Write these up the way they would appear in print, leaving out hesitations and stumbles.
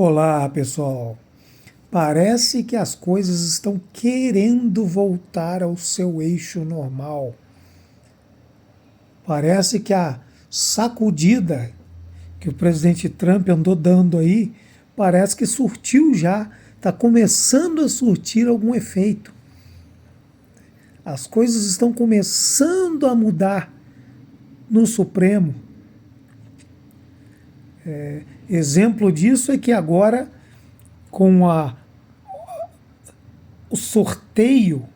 Olá, pessoal. Parece que as coisas estão querendo voltar ao seu eixo normal. Parece que a sacudida que o presidente Trump andou dando aí, parece que surtiu já, está começando a surtir algum efeito. As coisas estão começando a mudar no Supremo. Exemplo disso é que agora, com o sorteio,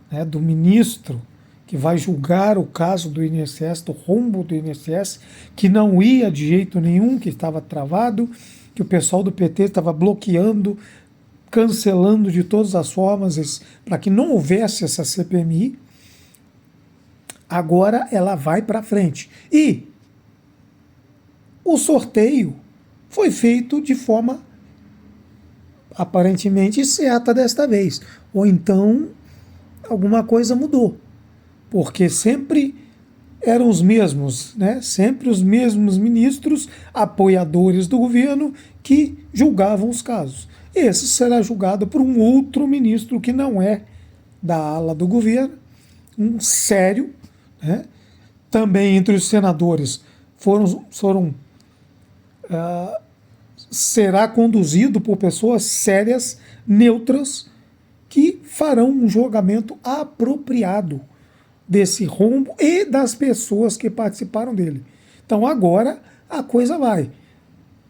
né, do ministro que vai julgar o caso do INSS, do rombo do INSS, que não ia de jeito nenhum, que estava travado, que o pessoal do PT estava bloqueando, cancelando de todas as formas para que não houvesse essa CPMI. Agora ela vai para frente. E o sorteio foi feito de forma aparentemente certa desta vez. Ou então alguma coisa mudou. Porque sempre eram os mesmos, né? Sempre os mesmos ministros, apoiadores do governo, que julgavam os casos. Esse será julgado por um outro ministro que não é da ala do governo, um sério, né? Também entre os senadores será conduzido por pessoas sérias, neutras, que farão um julgamento apropriado desse rombo e das pessoas que participaram dele. Então agora a coisa vai.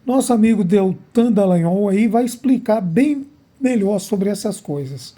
Nosso amigo Deltan Dallagnol aí vai explicar bem melhor sobre essas coisas.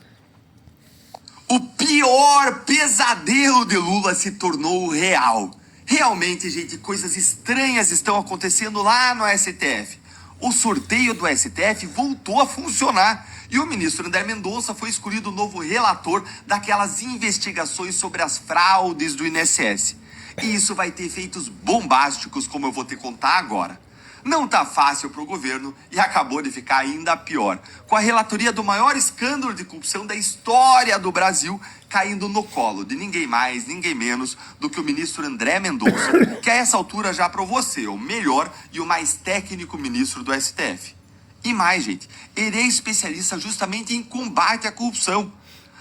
O pior pesadelo de Lula se tornou real. Realmente, gente, coisas estranhas estão acontecendo lá no STF. O sorteio do STF voltou a funcionar e o ministro André Mendonça foi escolhido novo relator daquelas investigações sobre as fraudes do INSS. E isso vai ter efeitos bombásticos, como eu vou te contar agora. Não tá fácil pro governo e acabou de ficar ainda pior, com a relatoria do maior escândalo de corrupção da história do Brasil caindo no colo de ninguém mais, ninguém menos do que o ministro André Mendonça, que a essa altura já provou ser o melhor e o mais técnico ministro do STF. E mais, gente, ele é especialista justamente em combate à corrupção.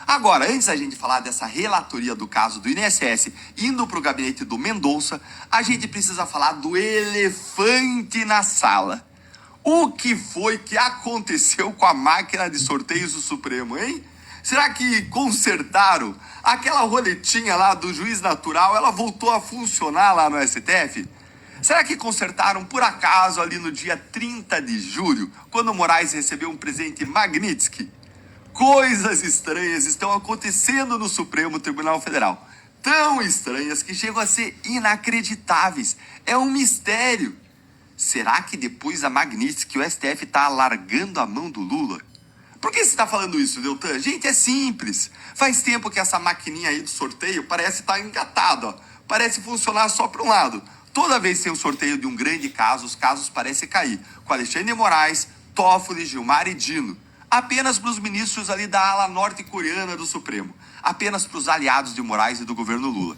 Agora, antes da gente falar dessa relatoria do caso do INSS indo para o gabinete do Mendonça, a gente precisa falar do elefante na sala. O que foi que aconteceu com a máquina de sorteios do Supremo, hein? Será que consertaram? Aquela roletinha lá do juiz natural, ela voltou a funcionar lá no STF? Será que consertaram por acaso ali no dia 30 de julho, quando o Moraes recebeu um presente Magnitsky? Coisas estranhas estão acontecendo no Supremo Tribunal Federal. Tão estranhas que chegam a ser inacreditáveis. É um mistério. Será que depois da Magnitsky o STF está largando a mão do Lula? Por que você está falando isso, Deltan? Gente, é simples. Faz tempo que essa maquininha aí do sorteio parece estar engatada, ó. Parece funcionar só para um lado. Toda vez que tem um sorteio de um grande caso, os casos parecem cair. Com Alexandre de Moraes, Toffoli, Gilmar e Dino. Apenas para os ministros ali da ala norte-coreana do Supremo. Apenas para os aliados de Moraes e do governo Lula.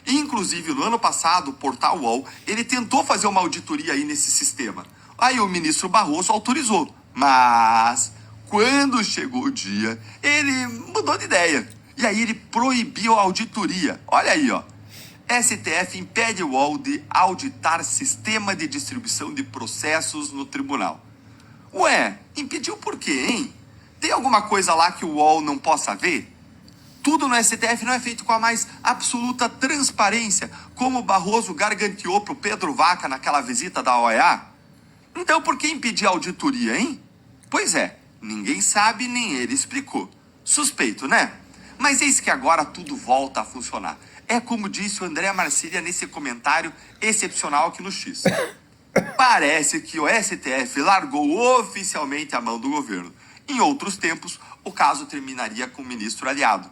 Inclusive, no ano passado, o portal UOL, ele tentou fazer uma auditoria aí nesse sistema. Aí o ministro Barroso autorizou. Mas, quando chegou o dia, ele mudou de ideia. E aí ele proibiu a auditoria. Olha aí, ó. STF impede o UOL de auditar sistema de distribuição de processos no tribunal. Ué, impediu por quê, hein? Tem alguma coisa lá que o UOL não possa ver? Tudo no STF não é feito com a mais absoluta transparência, como o Barroso garganteou pro Pedro Vaca naquela visita da OEA? Então por que impedir a auditoria, hein? Pois é, ninguém sabe nem ele explicou. Suspeito, né? Mas eis que agora tudo volta a funcionar. É como disse o André Marcília nesse comentário excepcional aqui no X. Parece que o STF largou oficialmente a mão do governo. Em outros tempos, o caso terminaria com o ministro aliado.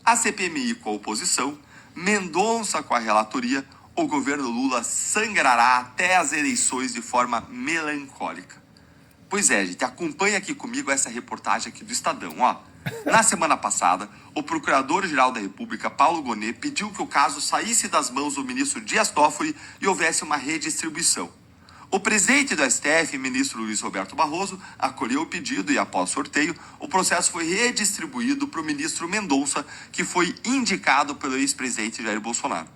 A CPMI com a oposição, Mendonça com a relatoria, o governo Lula sangrará até as eleições de forma melancólica. Pois é, gente, acompanha aqui comigo essa reportagem aqui do Estadão, ó. Na semana passada, o Procurador-Geral da República, Paulo Gonet, pediu que o caso saísse das mãos do ministro Dias Toffoli e houvesse uma redistribuição. O presidente do STF, ministro Luiz Roberto Barroso, acolheu o pedido e, após sorteio, o processo foi redistribuído para o ministro Mendonça, que foi indicado pelo ex-presidente Jair Bolsonaro.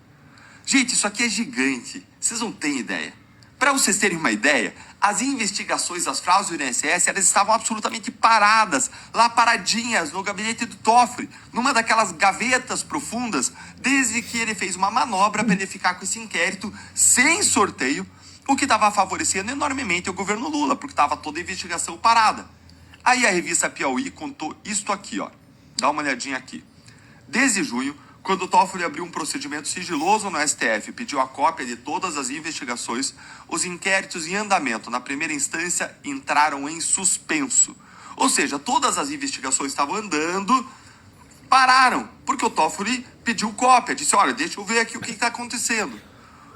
Gente, isso aqui é gigante. Vocês não têm ideia. Para vocês terem uma ideia, as investigações das fraudes do INSS, elas estavam absolutamente paradas, lá paradinhas no gabinete do Toffoli, numa daquelas gavetas profundas, desde que ele fez uma manobra para ele ficar com esse inquérito sem sorteio, o que estava favorecendo enormemente o governo Lula, porque estava toda a investigação parada. Aí a revista Piauí contou isto aqui, ó. Dá uma olhadinha aqui. Desde junho, quando o Toffoli abriu um procedimento sigiloso no STF e pediu a cópia de todas as investigações, os inquéritos em andamento na primeira instância entraram em suspenso. Ou seja, todas as investigações estavam andando, pararam, porque o Toffoli pediu cópia, disse, olha, deixa eu ver aqui o que está acontecendo.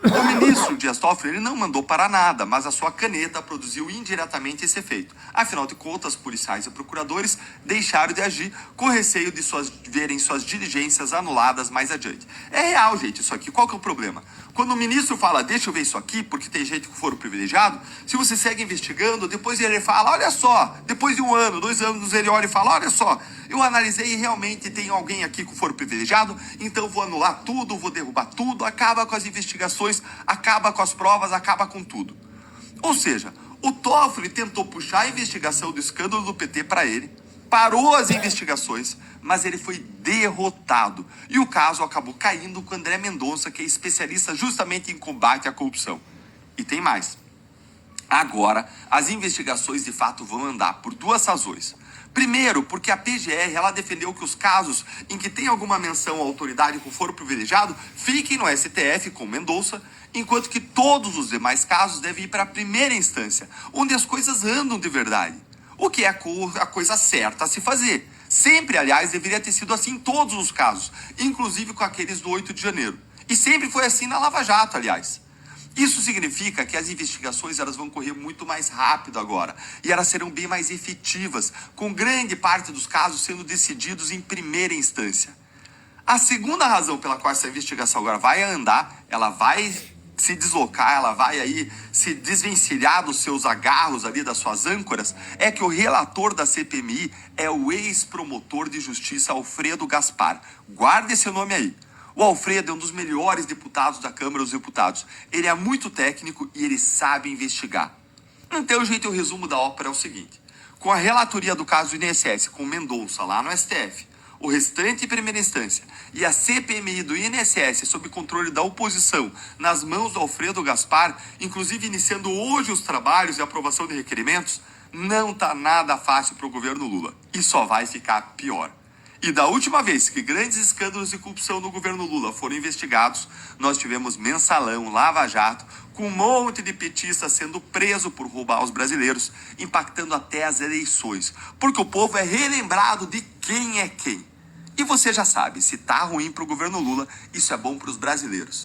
O ministro Dias Toffoli ele não mandou parar nada, mas a sua caneta produziu indiretamente esse efeito. Afinal de contas, policiais e procuradores deixaram de agir com receio de verem suas diligências anuladas mais adiante. É real, gente, isso aqui. Qual que é o problema? Quando o ministro fala, deixa eu ver isso aqui, porque tem gente que for privilegiado, se você segue investigando, depois ele fala, olha só, depois de 1 ano, 2 anos, ele olha e fala, olha só, eu analisei e realmente tem alguém aqui com foro privilegiado, então vou anular tudo, vou derrubar tudo, acaba com as investigações, acaba com as provas, acaba com tudo. Ou seja, o Toffoli tentou puxar a investigação do escândalo do PT para ele, parou as investigações, mas ele foi derrotado. E o caso acabou caindo com André Mendonça, que é especialista justamente em combate à corrupção. E tem mais. Agora, as investigações de fato vão andar por 2 razões. Primeiro, porque a PGR ela defendeu que os casos em que tem alguma menção à autoridade com foro privilegiado fiquem no STF com Mendonça, enquanto que todos os demais casos devem ir para a primeira instância, onde as coisas andam de verdade. O que é a coisa certa a se fazer. Sempre, aliás, deveria ter sido assim em todos os casos, inclusive com aqueles do 8 de janeiro. E sempre foi assim na Lava Jato, aliás. Isso significa que as investigações elas vão correr muito mais rápido agora e elas serão bem mais efetivas, com grande parte dos casos sendo decididos em primeira instância. A segunda razão pela qual essa investigação agora vai andar, ela vai se deslocar, ela vai aí se desvencilhar dos seus agarros ali, das suas âncoras, é que o relator da CPMI é o ex-promotor de justiça Alfredo Gaspar. Guarde esse nome aí. O Alfredo é um dos melhores deputados da Câmara dos Deputados. Ele é muito técnico e ele sabe investigar. Então, gente, o resumo da ópera é o seguinte. Com a relatoria do caso do INSS com Mendonça lá no STF, o restante em primeira instância e a CPMI do INSS sob controle da oposição nas mãos do Alfredo Gaspar, inclusive iniciando hoje os trabalhos e aprovação de requerimentos, não tá nada fácil para o governo Lula. E só vai ficar pior. E da última vez que grandes escândalos de corrupção no governo Lula foram investigados, nós tivemos mensalão, Lava Jato, com um monte de petistas sendo preso por roubar os brasileiros, impactando até as eleições. Porque o povo é relembrado de quem é quem. E você já sabe, se tá ruim pro governo Lula, isso é bom pros brasileiros.